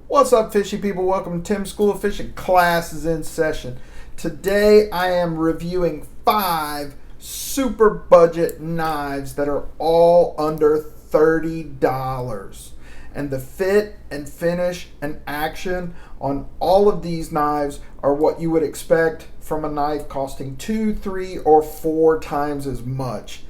What's up, fishy people? Welcome to Tim's School of Fishing. Class is in session. Today I am reviewing 5 super budget knives that are all under $30. And the fit and finish and action on all of these knives are what you would expect from a knife costing 2, 3, or 4 times as much.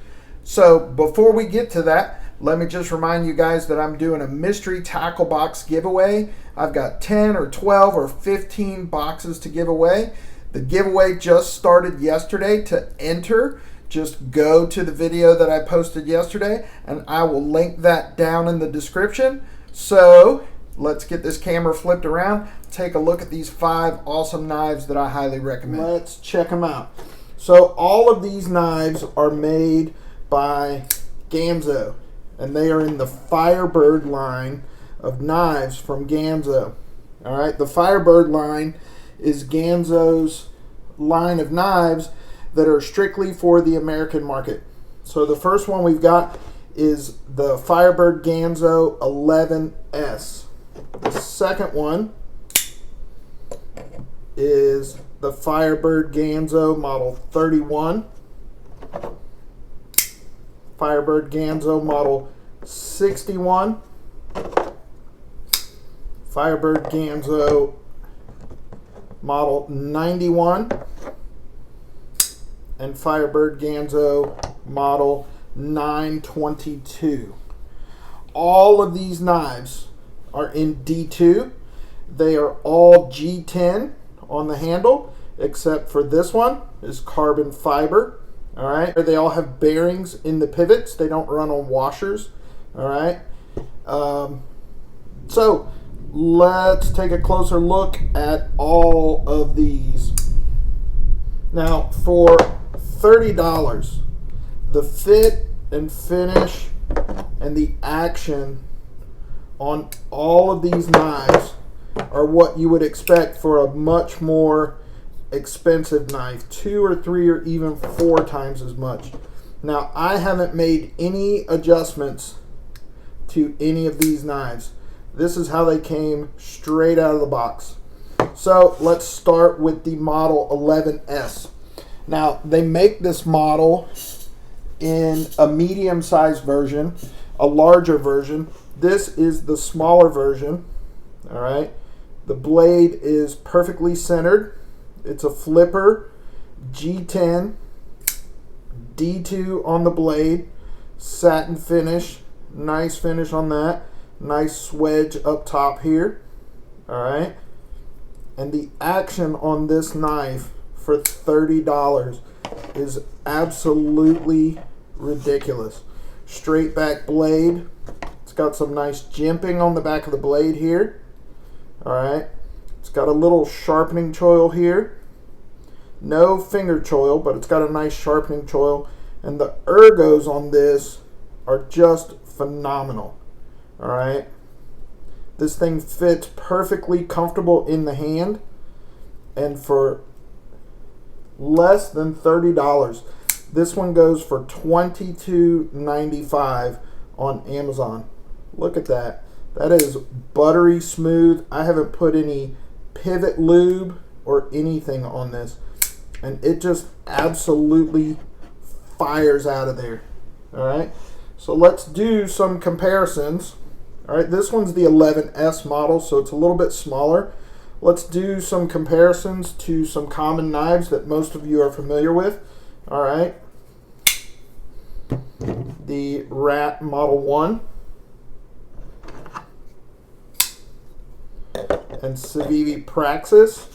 So before we get to that, let me just remind you guys that I'm doing a mystery tackle box giveaway. I've got 10 or 12 or 15 boxes to give away. The giveaway just started yesterday. To enter, just go to the video that I posted yesterday, and I will link that down in the description. So let's get this camera flipped around. Take a look at these 5 awesome knives that I highly recommend. Let's check them out. So all of these knives are made by Ganzo, and they are in the Firebird line of knives from Ganzo. All right, the Firebird line is Ganzo's line of knives that are strictly for the American market. So the first one we've got is the Firebird Ganzo 11S. The second one is the Firebird Ganzo model 31. Firebird Ganzo model 61. Firebird Ganzo model 91. And Firebird Ganzo model 922. All of these knives are in D2. They are all G10 on the handle, except for this one is carbon fiber. All right, they all have bearings in the pivots. They don't run on washers. All right, so let's take a closer look at all of these. Now, for $30, the fit and finish and the action on all of these knives are what you would expect for a much more expensive knife, 2 or 3 or even 4 times as much. Now, I haven't made any adjustments to any of these knives. This is how they came straight out of the box. So let's start with the model 11S. Now, they make this model in a medium-sized version, a larger version. This is the smaller version. All right, the blade is perfectly centered. It's a flipper, G10, D2 on the blade, satin finish, nice finish on that, nice swedge up top here. All right, and the action on this knife for $30 is absolutely ridiculous. Straight back blade. It's got some nice jimping on the back of the blade here. All right. It's got a little sharpening choil here. No finger choil, but it's got a nice sharpening choil. And the ergos on this are just phenomenal. All right. This thing fits perfectly comfortable in the hand. And for less than $30, this one goes for $22.95 on Amazon. Look at that. That is buttery smooth. I haven't put any pivot lube or anything on this, and it just absolutely fires out of there. All right, so let's do some comparisons. All right, this one's the 11S model, so it's a little bit smaller. Let's do some comparisons to some common knives that most of you are familiar with. All right, the Rat Model 1 and CIVIVI Praxis.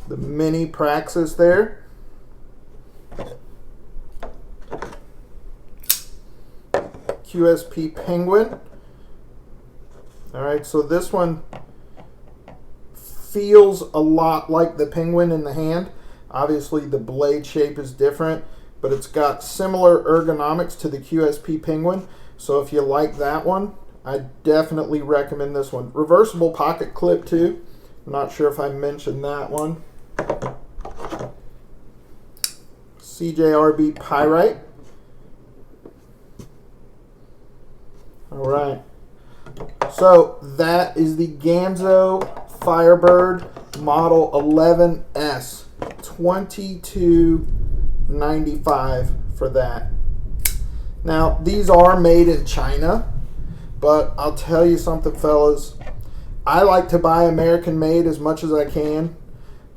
The mini Praxis there. QSP Penguin. All right, so this one feels a lot like the Penguin in the hand. Obviously, the blade shape is different, but it's got similar ergonomics to the QSP Penguin. So if you like that one, I definitely recommend this one. Reversible pocket clip too. I'm not sure if I mentioned that one. CJRB Pyrite. All right. So that is the Ganzo Firebird Model 11S. $22.95 for that. Now, these are made in China, but I'll tell you something, fellas. I like to buy American made as much as I can,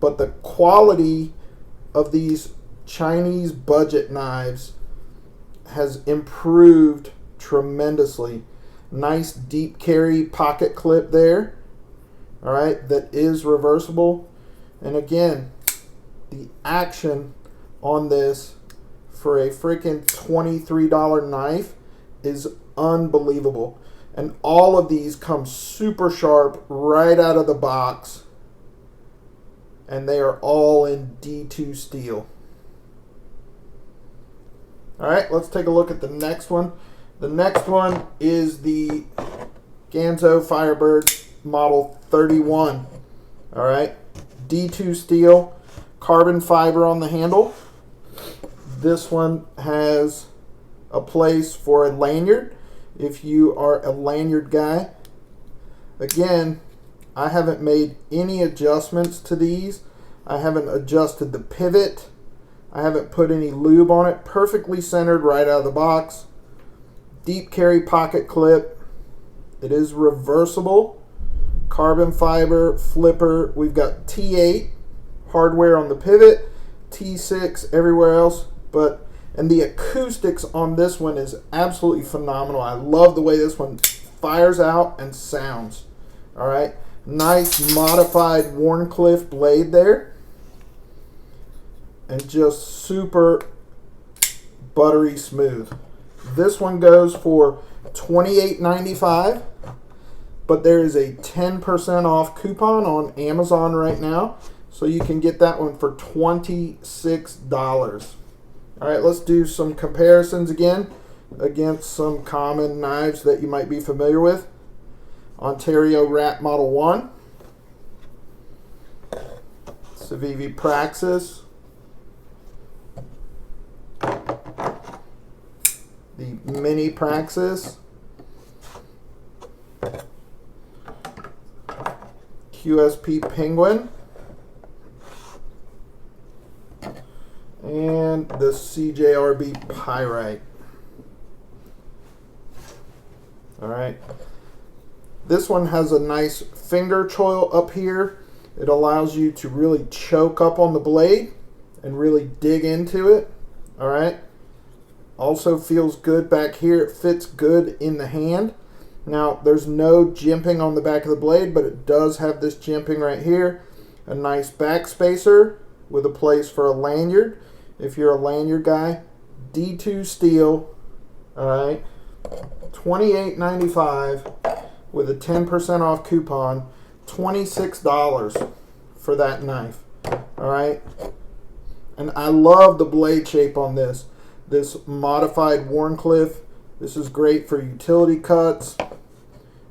but the quality of these Chinese budget knives has improved tremendously. Nice deep carry pocket clip there, all right, that is reversible. And again, the action on this for a freaking $23 knife is unbelievable. And all of these come super sharp right out of the box, and they are all in D2 steel. All right, let's take a look at the next one. The next one is the Ganzo Firebird Model 31. All right, D2 steel, carbon fiber on the handle. This one has a place for a lanyard if you are a lanyard guy. Again, I haven't made any adjustments to these. I haven't adjusted the pivot. I haven't put any lube on it. Perfectly centered right out of the box. Deep carry pocket clip. It is reversible. Carbon fiber flipper. We've got T8 hardware on the pivot, T6 everywhere else, and the acoustics on this one is absolutely phenomenal. I love the way this one fires out and sounds. All right, nice modified Wharncliffe blade there, and just super buttery smooth. This one goes for $28.95, but there is a 10% off coupon on Amazon right now, so you can get that one for $26. All right, let's do some comparisons again against some common knives that you might be familiar with. Ontario Rat Model 1, CIVIVI Praxis, the Mini Praxis, QSP Penguin, and the CJRB Pyrite. All right. This one has a nice finger choil up here. It allows you to really choke up on the blade and really dig into it. All right. Also feels good back here. It fits good in the hand. Now, there's no jimping on the back of the blade, but it does have this jimping right here. A nice back spacer with a place for a lanyard. If you're a lanyard guy, D2 steel, all right, $28.95 with a 10% off coupon, $26 for that knife, all right. And I love the blade shape on this. This modified Wharncliffe. This is great for utility cuts.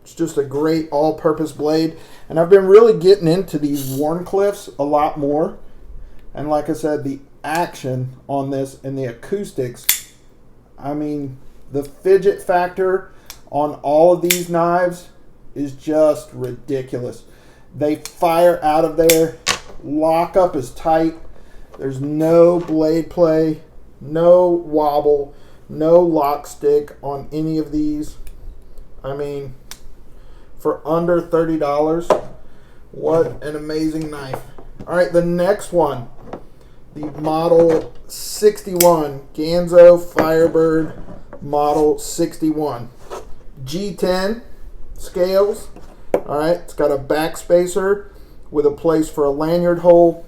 It's just a great all-purpose blade. And I've been really getting into these Wharncliffes a lot more. And like I said, the action on this and the acoustics, I mean, the fidget factor on all of these knives is just ridiculous. They fire out of there. Lockup is tight. There's no blade play, no wobble, no lock stick on any of these. I mean, for under $30, what an amazing knife. All right, the next one, the Model 61, Ganzo Firebird Model 61. G10 scales. All right, it's got a back spacer with a place for a lanyard hole.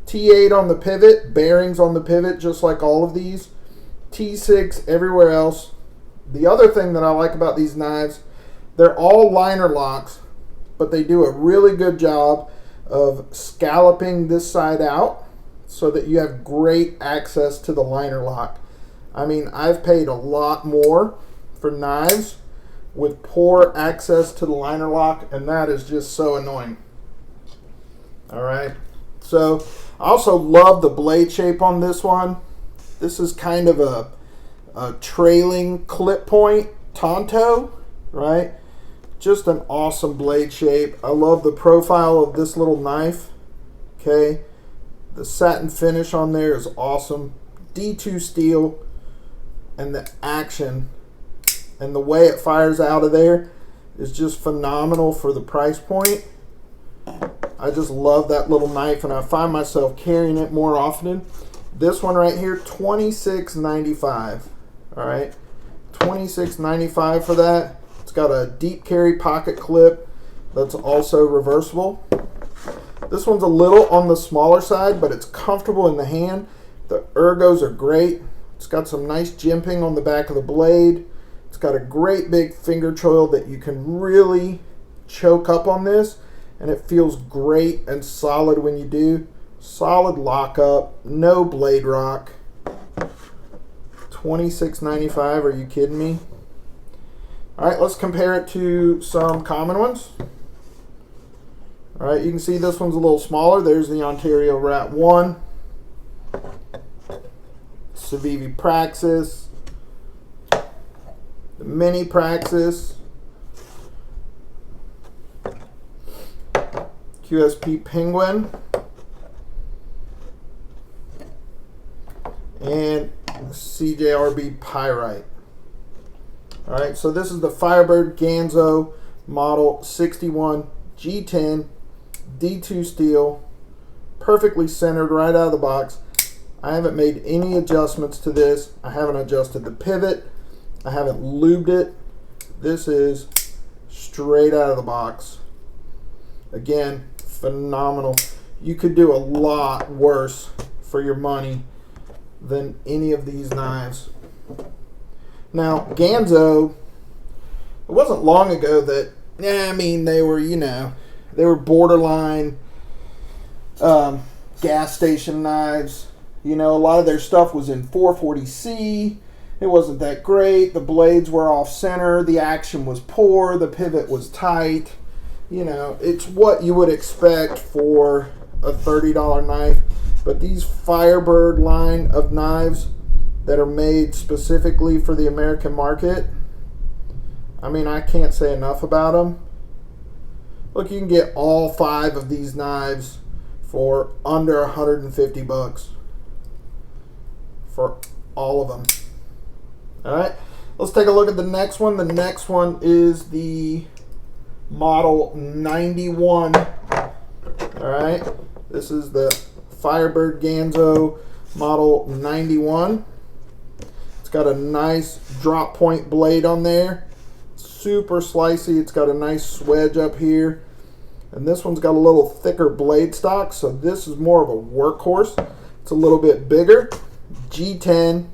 T8 on the pivot, bearings on the pivot, just like all of these. T6 everywhere else. The other thing that I like about these knives, they're all liner locks, but they do a really good job of scalloping this side out so that you have great access to the liner lock. I mean, I've paid a lot more for knives with poor access to the liner lock, and that is just so annoying. All right, so I also love the blade shape on this one. This is kind of a trailing clip point Tonto, right? Just an awesome blade shape. I love the profile of this little knife, okay? The satin finish on there is awesome. D2 steel, and the action and the way it fires out of there is just phenomenal for the price point. I just love that little knife, and I find myself carrying it more often. This one right here, $26.95. All right, $26.95 for that. It's got a deep carry pocket clip that's also reversible. This one's a little on the smaller side, but it's comfortable in the hand. The ergos are great. It's got some nice jimping on the back of the blade. It's got a great big finger choil that you can really choke up on this, and it feels great and solid when you do. Solid lockup, no blade rock. $26.95, are you kidding me? All right, let's compare it to some common ones. All right, you can see this one's a little smaller. There's the Ontario Rat 1. CIVIVI Praxis. The Mini Praxis. QSP Penguin. And CJRB Pyrite. All right, so this is the Firebird Ganzo Model 61 G10 D2 steel, perfectly centered right out of the box. I haven't made any adjustments to this. I haven't adjusted the pivot. I haven't lubed it. This is straight out of the box. Again, phenomenal. You could do a lot worse for your money than any of these knives. Now, Ganzo, it wasn't long ago that, I mean, they were, you know, they were borderline gas station knives. You know, a lot of their stuff was in 440C. It wasn't that great. The blades were off center. The action was poor. The pivot was tight. You know, it's what you would expect for a $30 knife. But these Firebird line of knives that are made specifically for the American market, I mean, I can't say enough about them. Look, you can get all 5 of these knives for under 150 bucks for all of them. All right, let's take a look at the next one. The next one is the Model 91. All right, this is the Firebird Ganzo Model 91. It's got a nice drop point blade on there. Super slicey. It's got a nice swedge up here. And this one's got a little thicker blade stock, so this is more of a workhorse. It's a little bit bigger. G10,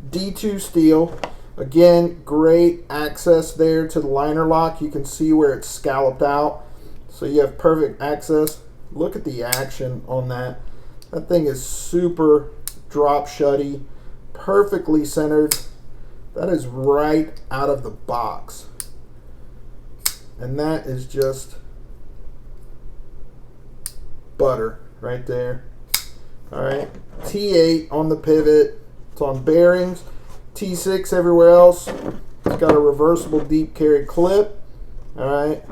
D2 steel. Again, great access there to the liner lock. You can see where it's scalloped out, so you have perfect access. Look at the action on that. That thing is super drop shutty, perfectly centered. That is right out of the box. And that is just butter right there. All right, T8 on the pivot. It's on bearings. T6 everywhere else. It's got a reversible deep carry clip. All right,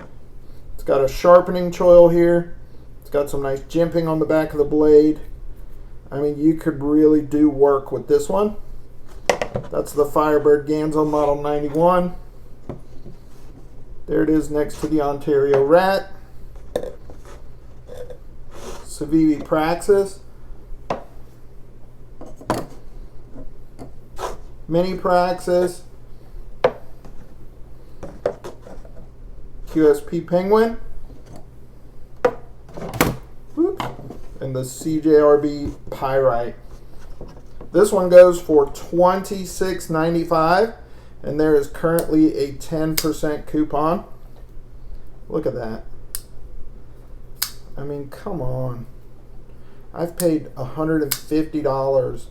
it's got a sharpening choil here. It's got some nice jimping on the back of the blade. I mean, you could really do work with this one. That's the Firebird Ganzo Model 91. There it is next to the Ontario Rat. CIVIVI Praxis. Mini Praxis. QSP Penguin. And the CJRB Pyrite. This one goes for $26.95, and there is currently a 10% coupon. Look at that. I mean, come on. I've paid $150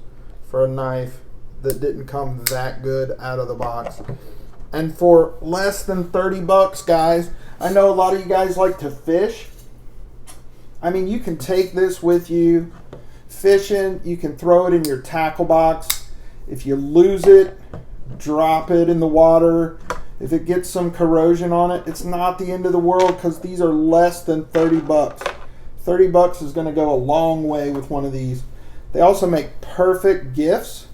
for a knife that didn't come that good out of the box. And for less than 30 bucks, guys, I know a lot of you guys like to fish. I mean, you can take this with you fishing. You can throw it in your tackle box. If you lose it, drop it in the water. If it gets some corrosion on it, it's not the end of the world because these are less than 30 bucks. 30 bucks is going to go a long way with one of these. They also make perfect gifts.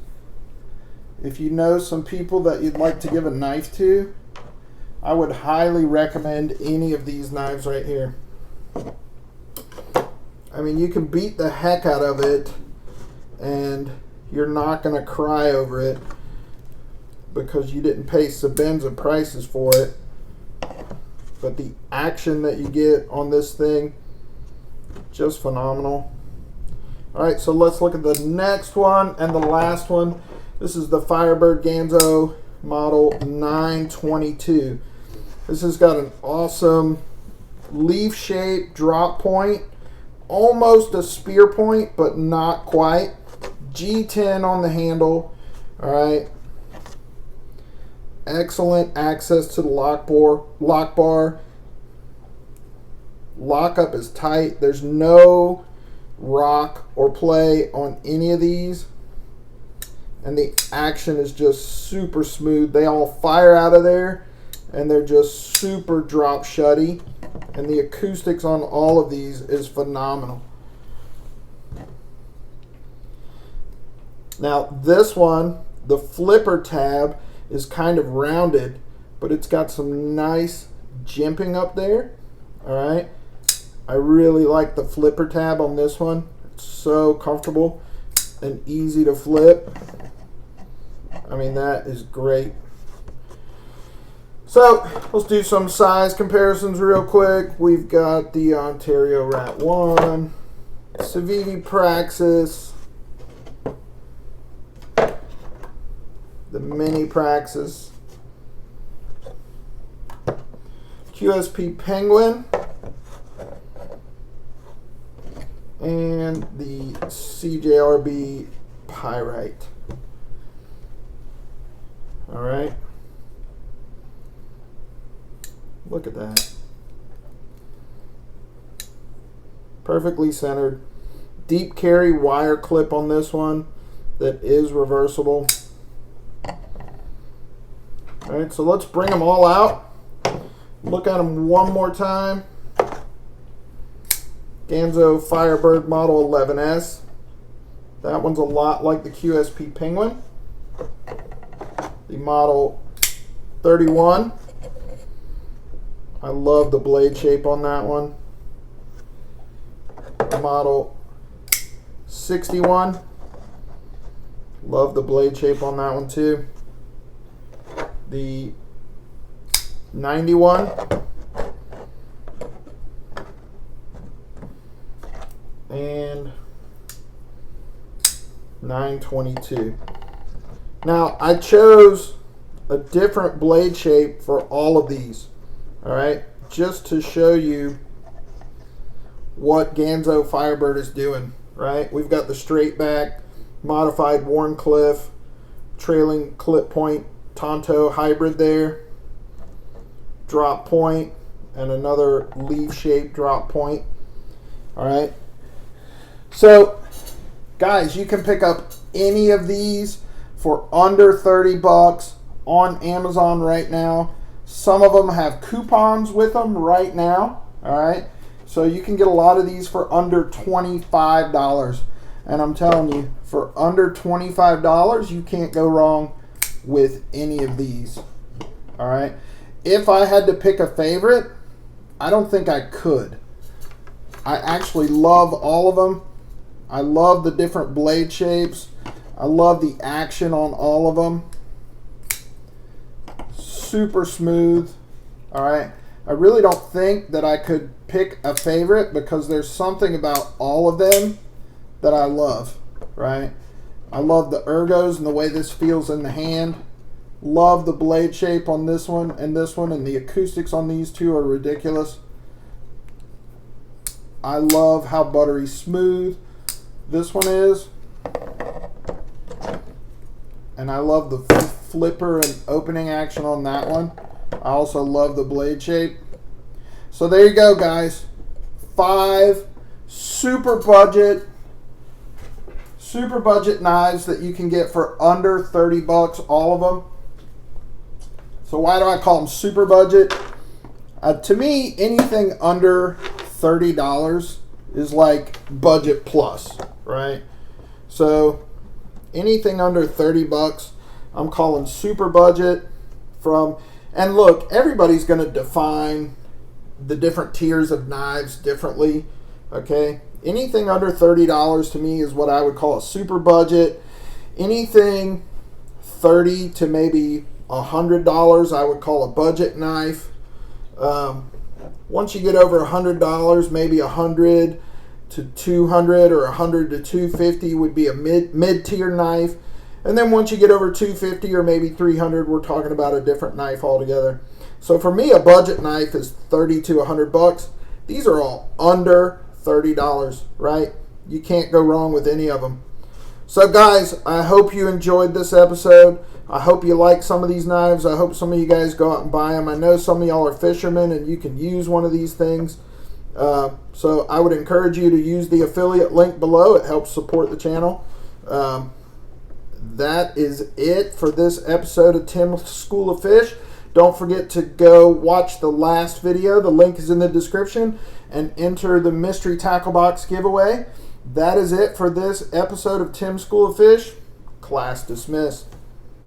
If you know some people that you'd like to give a knife to, I would highly recommend any of these knives right here. I mean, you can beat the heck out of it and you're not going to cry over it because you didn't pay Sabenza prices for it. But the action that you get on this thing, just phenomenal. Alright, so let's look at the next one and the last one. This is the Firebird Ganzo model 922. This has got an awesome leaf shape drop point, almost a spear point, but not quite. G10 on the handle. Alright. Excellent access to the lock bar. Lockup is tight. There's no rock or play on any of these. And the action is just super smooth. They all fire out of there and they're just super drop shutty. And the acoustics on all of these is phenomenal. Now this one, the flipper tab is kind of rounded, but it's got some nice jimping up there. Alright. I really like the flipper tab on this one. It's so comfortable and easy to flip. I mean, that is great. So let's do some size comparisons real quick. We've got the Ontario Rat 1, CIVIVI Praxis, the Mini Praxis, QSP Penguin, and the CJRB Pyrite. All right. Look at that. Perfectly centered. Deep carry wire clip on this one that is reversible. All right, so let's bring them all out. Look at them one more time. Ganzo Firebird Model 11S. That one's a lot like the QSP Penguin. The Model 31. I love the blade shape on that one. The Model 61. Love the blade shape on that one too. The 91. And 922. Now I chose a different blade shape for all of these, all right, just to show you what Ganzo Firebird is doing. Right, we've got the straight back, modified Warncliffe, trailing clip point Tonto hybrid there, drop point, and another leaf shaped drop point. All right. So, guys, you can pick up any of these for under 30 bucks on Amazon right now. Some of them have coupons with them right now, all right? So you can get a lot of these for under $25. And I'm telling you, for under $25, you can't go wrong with any of these, all right? If I had to pick a favorite, I don't think I could. I actually love all of them. I love the different blade shapes. I love the action on all of them. Super smooth. All right. I really don't think that I could pick a favorite because there's something about all of them that I love, right? I love the ergos and the way this feels in the hand. Love the blade shape on this one, and the acoustics on these two are ridiculous. I love how buttery smooth this one is, and I love the flipper and opening action on that one. I also love the blade shape. So there you go, guys. 5 super budget knives that you can get for under 30 bucks, all of them. So why do I call them super budget? To me, anything under $30 is like budget plus, right? So anything under 30 bucks, I'm calling super budget. And look, everybody's going to define the different tiers of knives differently, okay? Anything under $30 to me is what I would call a super budget. Anything $30 to maybe $100 I would call a budget knife. Once you get over $100, maybe $100 to $200 or $100 to $250 would be a mid-tier knife. And then once you get over $250 or maybe $300, we're talking about a different knife altogether. So for me, a budget knife is $30 to $100. These are all under $30, right? You can't go wrong with any of them. So guys, I hope you enjoyed this episode. I hope you like some of these knives. I hope some of you guys go out and buy them. I know some of y'all are fishermen and you can use one of these things. So I would encourage you to use the affiliate link below. It helps support the channel. That is it for this episode of Tim's School of Fish. Don't forget to go watch the last video. The link is in the description, and enter the mystery tackle box giveaway. That is it for this episode of Tim's School of Fish. Class dismissed.